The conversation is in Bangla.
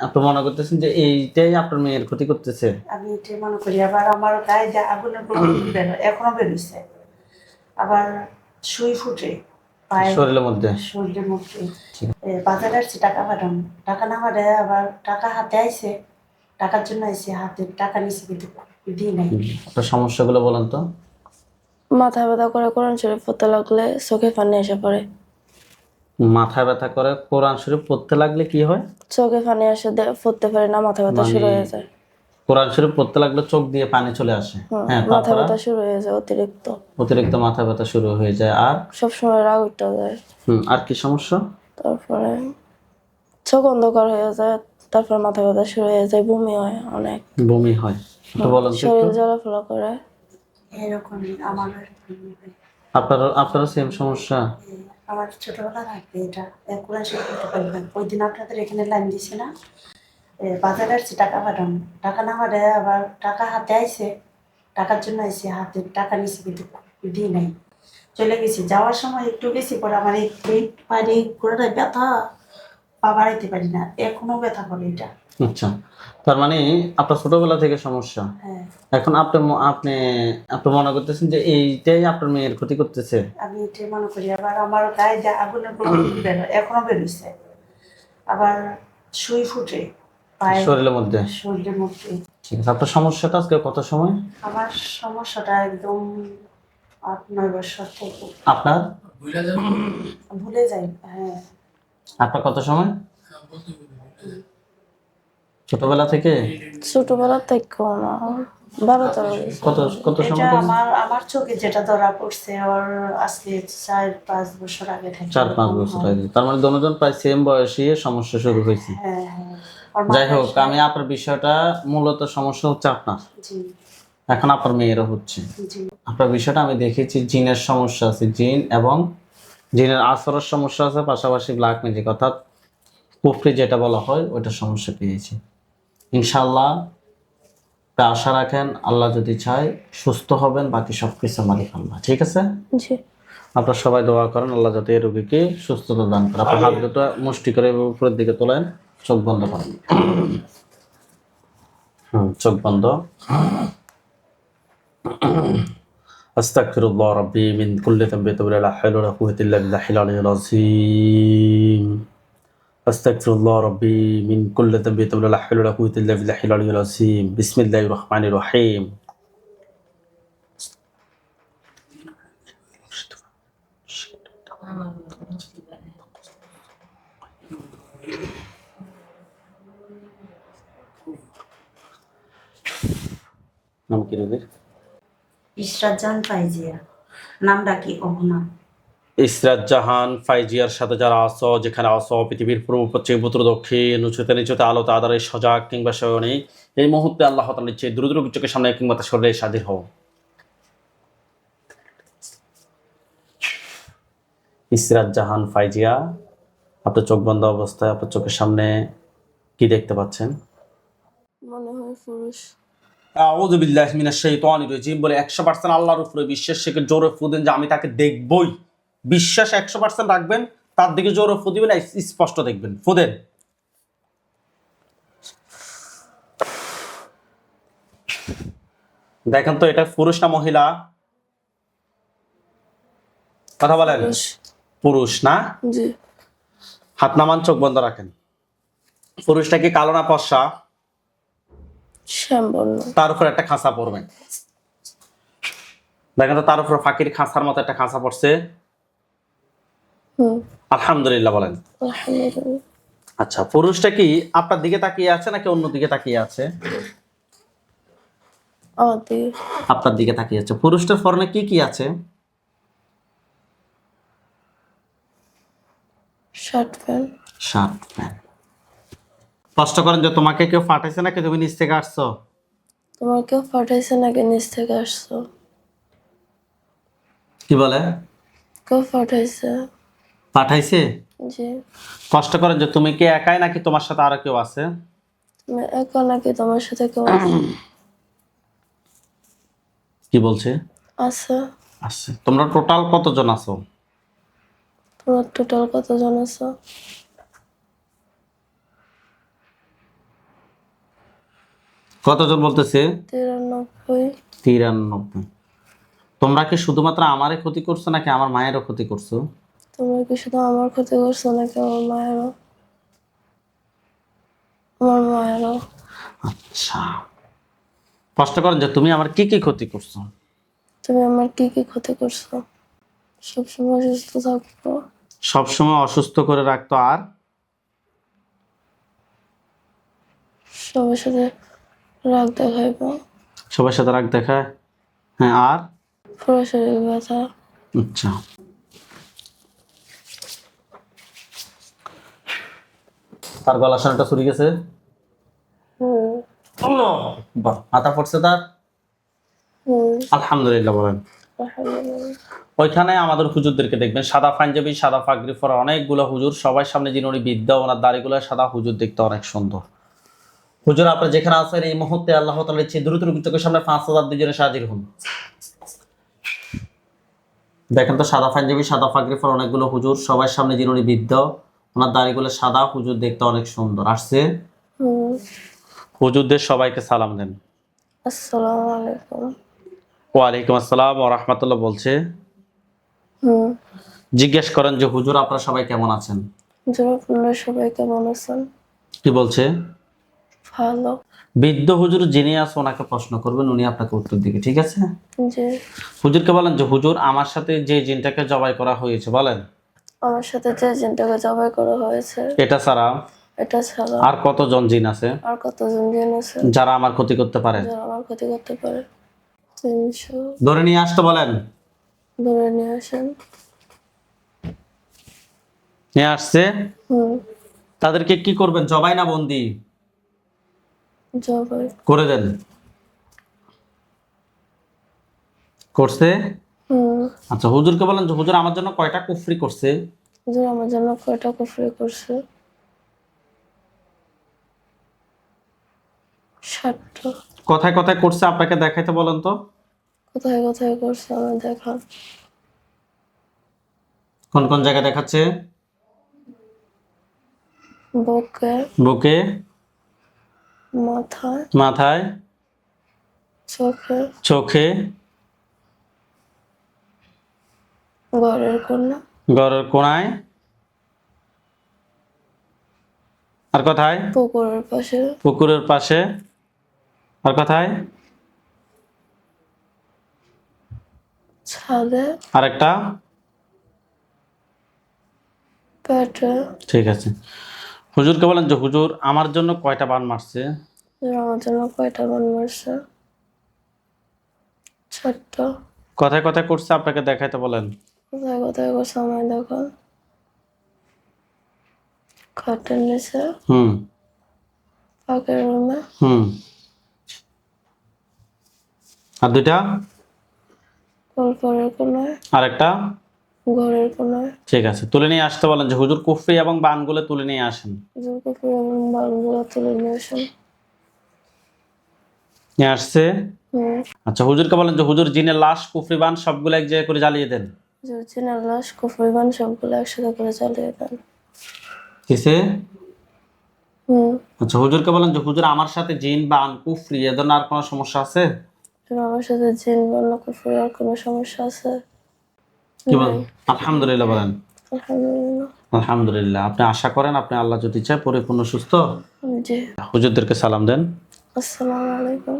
আপনি মনে করতেছেন যে এইটাই আপনার মেয়ের ক্ষতি করতেছে? আমি এটাই মনে করি। আবার আমার গায়ে যে আগুনের গন্ধ বের হয়, এখনো বেরোচ্ছে। আবার সুই ফুটে পায়ে, শরীরের মধ্যে? শরীরের মধ্যে। ঠিক। বাজারে আসছি টাকা পাঠানো, টাকা না পাঠায় আবার টাকা হাতে আইছে, টাকার জন্য আইছে, হাতে টাকা নিছে কিন্তু দিই নাই। আপনার সমস্যাগুলো বলেন তো। মাথা ব্যথা করে, কোরআন শরীফ পড়তে লাগলে চোখে পানি এসে পড়ে। মাথা ব্যথা করে, কোরআন শরীফ পড়তে লাগলে কি হয়? চোখে পানি এসে পড়তে পারে না, মাথা ব্যথা শুরু হয়ে যায়। কোরআন শরীফ পড়তে লাগলে চোখ দিয়ে পানি চলে আসে? হ্যাঁ, মাথা তারপর ব্যথা শুরু হয়ে যায় অতিরিক্ত। অতিরিক্ত মাথা ব্যথা শুরু হয়ে যায়। আর সবসময় রাগ উঠতে যায়। আর কি সমস্যা? তারপরে চোখ অন্ধকার হয়ে যায়, তারপর মাথা ব্যথা শুরু হয়ে যায়, বমি হয় অনেক। বমি হয়? একটু বলেন তো শরীর একটু। জ্বালাফোলা করে। এরকমই আমারও আপনারও সেম সমস্যা? আমার ছোটবেলা থাকবে এটা। কোরআন শরীফ পড়তে পারবেন। ওই দিন আপনাদের এখানে লাইন দিছে না, বাজারে আসছি টাকা পাঠানো, টাকা না পাঠায় আবার টাকা হাতে আইছে, টাকার জন্য আইছে, হাতে টাকা নিছে কিন্তু দিই নাই। চলে গেছি, যাওয়ার সময় একটু গেছি, পরে আমার এই পায়ে গোড়াটায় ব্যথা, পা বাড়াইতে পারি না, এখনো ব্যথা করে এটা। আচ্ছা, তার মানে আপনার ছোটবেলা থেকে সমস্যা। হ্যাঁ, এখন আপনি আপনি মনে করতেছেন যে এইটাই আপনার মেয়ের ক্ষতি করতেছে? আমি এটাই মনে করি। আবার আমার গায়ে যে আগুনের গন্ধ বের হয়, এখনো বেরোচ্ছে। আবার সুই ফুটে পায়ে, শরীরের মধ্যে? শরীরের মধ্যে। ঠিক আছে, আপনার সমস্যাটা আজকে কত সময়? আমার সমস্যাটা একদম 8-9 বছর থেকে। আপনার ভুলে যাই। হ্যাঁ, আপনার কত সময়? ছোটবেলা থেকে? ছোটবেলা থেকেও না, 12-13 বছর। কত কত এটা সময় থেকে? আমার চোখে যেটা ধরা পড়ছে ওর আজকে 4-5 বছর আগে থেকে। 4-5 বছর আগে। তার মানে দুজন প্রায় সেম বয়সী সমস্যা শুরু হয়েছে। হ্যাঁ, হ্যাঁ। ওর যাই মাথায় হোক, আমি আপনার বিষয়টা মূলত সমস্যা হচ্ছে আপনার, জি, এখন আপনার মেয়েরও হচ্ছে। জি, আপনার বিষয়টা আমি দেখেছি, জিনের সমস্যা আছে, জিন এবং জিনের আসরের সমস্যা আছে, পাশাপাশি ব্ল্যাক ম্যাজিক অর্থাৎ কুফরি যেটা বলা হয় ওইটার সমস্যা পেয়েছি। ইনশাআল্লাহ আশা রাখেন, আল্লাহ যদি চায় সুস্থ হবেন, বাকি সব কিছু মালিক আল্লাহ। ঠিক আছে, জি। আপনারা সবাই দোয়া করেন আল্লাহ যাতে এই রোগীকে সুস্থতা দান করে। আপনার হাত দুটো মুষ্টি করে উপরের দিকে তোলেন, চোখ বন্ধ করেন। চোখ বন্ধ। আস্তাগফিরুল্লাহ রাব্বি মিন কুল্লি যামবি ওয়া লা হাওলা ওয়া লা কুওয়াতা ইল্লা বিল্লাহিল আলিয়্যিল আযীম। আস্তাগফিরুল্লাহ রাব্বি মিন কুল্লি যামবি ওয়া লা হাওলা ওয়া লা কুওয়াতা ইল্লা বিল্লাহিল আলিয়্যিল আযীম। বিসমিল্লাহির রহমানির রহিম। নাম কি রোগীর? ইশরাত জাহান ফাইজিয়া। নামটা কি কখনো? ইসরাত জাহান ফাইজিয়ার সাথে যারা আসো, যেখানে আসো, পৃথিবীর পূর্ব পশ্চিম উত্তর দক্ষিণ, উঁচুতে নিচুতে, আলোতে আধারে, সজাগ কিংবা শয়নে, এই মুহূর্তে আল্লাহ তাআলার ইচ্ছে দ্রুত চোখের সামনে কিংবা তার শরীরে হাজির হও। ইসরাত জাহান ফাইজিয়া, আপনার চোখ বন্ধ অবস্থায় আপনার চোখের সামনে কি দেখতে পাচ্ছেন? মনে হয় পুরুষ। আউযু বিল্লাহি মিনাশ শাইতানির রাজিম বলে 100% আল্লাহর উপরে বিশ্বাস রেখে জোরে ফু দেন যে আমি তাকে দেখবই। বিশ্বাস 100% রাখবেন, তার দিকে জোরে ফু দিবেন, স্পষ্ট দেখবেন। ফু দেন। দেখেন তো এটা পুরুষ না মহিলা? কথা বলেন। পুরুষ। পুরুষ না? জি। হাত নামান, চোখ বন্ধ রাখেন। পুরুষটা কি কালো না ফর্সা? শ্যামবর্ণ। তার উপর একটা খাঁচা পড়বেন। দেখেন তো তার উপর ফাঁকির খাঁচার মতো একটা খাঁচা পড়ছে। আলহামদুলিল্লাহ বলেন। আলহামদুলিল্লাহ। আচ্ছা, পুরুষটা কি আপনার দিকে তাকিয়ে আছে নাকি অন্য দিকে তাকিয়ে আছে? আমার দিকে। আপনার দিকে তাকিয়ে আছে। পুরুষটার পরনে কি কি আছে? Shirt pant. Shirt pant. কষ্ট করেন যে তোমাকে কেউ পাঠাইছে নাকি তুমি নিচ থেকে আসছো? তোমার কেউ পাঠাইছে নাকি নিচ থেকে আসছো? কি বলে? কেউ পাঠাইছে। পাঠাইছে? জি। কষ্ট করেন যে তুমি কি একাই নাকি তোমার সাথে আরো কেউ আছে? তুমি একা নাকি তোমার সাথে কেউ আছে? কি বলছে? আছে। আছে। তোমরা টোটাল কতজন আছো? তোমার টোটাল কতজন আছো? কতজন বলতেছে? 93। 93। তোমরা কি শুধুমাত্র আমারই ক্ষতি করছো নাকি আমার মায়েরও ক্ষতি করছো? তোমরা কি শুধু আমার ক্ষতি করছো নাকি আমার মায়েরও? আমার মায়েরও। আচ্ছা, প্রশ্ন করেন যে তুমি আমার কি কি ক্ষতি করছো? তুমি আমার কি কি ক্ষতি করছো? সবসময় সুস্থ থাকবো, সবসময় অসুস্থ করে রাখতো, আর সবার সাথে রাগ দেখাইবো, সবার সাথে রাগ দেখায়, হ্যাঁ, আর পুরো শরীর ব্যথা। আচ্ছা, তার গলা শোনাটা চুরি গেছে, হুম বাহ, মাথা পড়ছে তার, হুম। আলহামদুলিল্লাহ বলেন। আলহামদুলিল্লাহ। ওইখানে আমাদের হুজুরদেরকে দেখবেন সাদা পাঞ্জাবি, সাদা পাগড়ি পরা অনেকগুলো হুজুর, সবার সামনে যিনি উনি বিদ্যা, ওনার দাড়িগুলো সাদা, হুজুর দেখতে অনেক সুন্দর। হুজুর আপনি যেখানে আছেন এই মুহূর্তে আল্লাহ তাআলার ইচ্ছে দ্রুত চোখের সামনে 5000 দুজনে হাজির হন। দেখেন তো সাদা পাঞ্জাবি, সাদা পাগড়ি পরা অনেকগুলো হুজুর, সবার সামনে যিনি উনি বিদ্যা, ওনার দাড়িগুলো সাদা, হুজুর দেখতে অনেক সুন্দর আসছে। হুম। হুজুরদের সবাইকে সালাম দেন। আসসালামু আলাইকুম। ওয়ালাইকুম আসসালাম ওয়া রাহমাতুল্লাহ বলছে। হুম। জিজ্ঞেস করেন যে হুজুর আপনারা সবাই কেমন আছেন? যারা আপনারা সবাই কেমন আছেন? কি বলছে? ভালো। বৃদ্ধ হুজুর যিনি আছে ওনাকে প্রশ্ন করবেন, উনি আপনাকে উত্তর দিবে, ঠিক আছে? যে হুজুরকে বলেন যে হুজুর আমার সাথে যে জিনটাকে জবাই করা হয়েছে, বলেন আমার সাথে যে জিনটাকে জবাই করা হয়েছে, এটা ছাড়া এটা ছাড়া আর কতজন জিন আছে আর কতজন জিন আছে যারা আমার ক্ষতি করতে পারে? যারা আমার ক্ষতি করতে পারে? 300। ধরে নিয়ে আসতে বলেন। ধরে নিয়ে আসেন। নিয়ে আসছে। হুম। তাদেরকে কি করবেন, জবাই না বন্দি জবাই। করে দেন? করছে। হুম। আচ্ছা, হুজুরকে বলেন যে হুজুর আমার জন্য কয়টা কুফরি করছে? যে আমার জন্য কয়টা কুফরি করছে? 60টা। কথায় কথায় করছে, আপনাকে দেখাইতে বলেন তো। কোথায় কোথায় করছে আমার দেখা? কোন কোন জায়গায় দেখাচ্ছে? বুকে, বুকে, মাথায়, মাথায়, চোখে, চোখে, ঘরের কোণা, গড়ের কোণায়, আর কোথায়? পুকুরের পাশে, পুকুরের পাশে, আর কোথায়? ছাদে, আরেকটা। পেটে। ঠিক আছে, হুজুরকে বলেন যে হুজুর আমার জন্য কয়টা বান মারছে? যে আমার জন্য কয়টা বান মারছে? 4টা। কথায় কথায় করছে, আপনাকে দেখাইতে বলেন। কোথায় কোথায় করছে আমায় দেখান। খাটের নিচে, হুম পাকের রুমে, হুম। আর দুইটা? কলপারের কোণায়, আরেকটা? ঘরের কোণায়। ঠিক আছে, তুলে নিয়ে আসতে বলেন যে হুজুর কুফরি এবং বানগুলো তুলে নিয়ে আসেন। যে কুকুর এবং বানগুলো তুলে নিয়ে আসেন। নিয়ে আসছে। হুম। আচ্ছা, হুজুরকে বলেন যে হুজুর জিনের লাশ, কুফরি, বান সবগুলো এক জায়গায় করে জ্বালিয়ে দেন। যে চিনার লাশ, কুফরি বান সবগুলো একসাথে করে চালিয়ে দেন। কিসে? হুম। আচ্ছা, হুজুরকে বলেন যে হুজুর আমার সাথে জিন, বান, কুফরি এ ধরনের আর কোনো সমস্যা আছে? আমার সাথে জিন বন্য কুফরি আর কোনো সমস্যা আছে? কি বলেন? আলহামদুলিল্লাহ বলেন। আলহামদুলিল্লাহ। আলহামদুলিল্লাহ। আপনি আশা করেন আপনি আল্লাহ যদি চায় পরিপূর্ণ সুস্থ। জি। হুজুরদেরকে সালাম দেন। আসসালামু আলাইকুম।